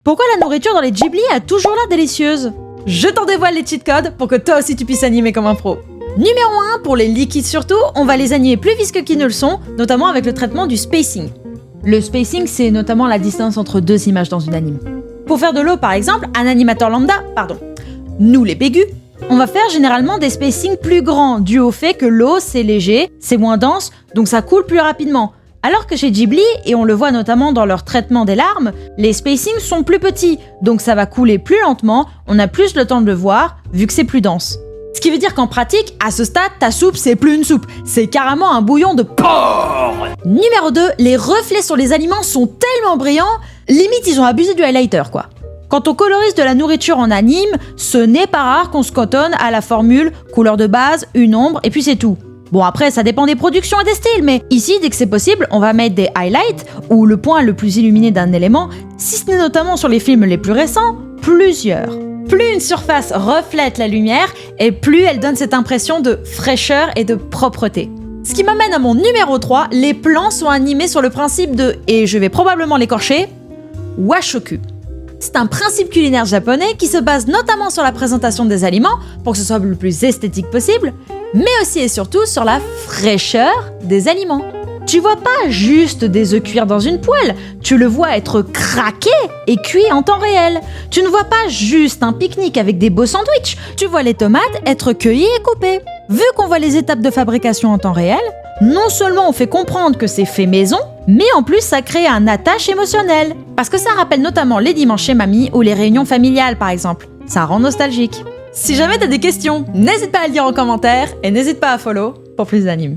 Pourquoi la nourriture dans les Ghibli a toujours l'air délicieuse? Je t'en dévoile les cheat codes pour que toi aussi tu puisses animer comme un pro. Numéro 1, pour les liquides surtout, on va les animer plus visqueux qu'ils ne le sont, notamment avec le traitement du spacing. Le spacing, c'est notamment la distance entre deux images dans une anime. Pour faire de l'eau par exemple, un animateur lambda, nous les bégus, on va faire généralement des spacings plus grands, dû au fait que l'eau c'est léger, c'est moins dense, donc ça coule plus rapidement. Alors que chez Ghibli, et on le voit notamment dans leur traitement des larmes, les spacings sont plus petits, donc ça va couler plus lentement, on a plus le temps de le voir, vu que c'est plus dense. Ce qui veut dire qu'en pratique, à ce stade, ta soupe c'est plus une soupe, c'est carrément un bouillon de porc. Numéro 2, les reflets sur les aliments sont tellement brillants, limite ils ont abusé du highlighter quoi. Quand on colorise de la nourriture en anime, ce n'est pas rare qu'on se cantonne à la formule couleur de base, une ombre, et puis c'est tout. Bon après, ça dépend des productions et des styles, mais ici, dès que c'est possible, on va mettre des highlights, ou le point le plus illuminé d'un élément, si ce n'est notamment sur les films les plus récents, plusieurs. Plus une surface reflète la lumière, et plus elle donne cette impression de fraîcheur et de propreté. Ce qui m'amène à mon numéro 3, les plans sont animés sur le principe de, et je vais probablement l'écorcher, washoku. C'est un principe culinaire japonais qui se base notamment sur la présentation des aliments, pour que ce soit le plus esthétique possible, mais aussi et surtout sur la fraîcheur des aliments. Tu vois pas juste des œufs cuire dans une poêle, tu le vois être craqué et cuit en temps réel. Tu ne vois pas juste un pique-nique avec des beaux sandwichs, tu vois les tomates être cueillies et coupées. Vu qu'on voit les étapes de fabrication en temps réel, non seulement on fait comprendre que c'est fait maison, mais en plus ça crée un attache émotionnel. Parce que ça rappelle notamment les dimanches chez mamie ou les réunions familiales par exemple. Ça rend nostalgique. Si jamais t'as des questions, n'hésite pas à le dire en commentaire et n'hésite pas à follow pour plus d'animes.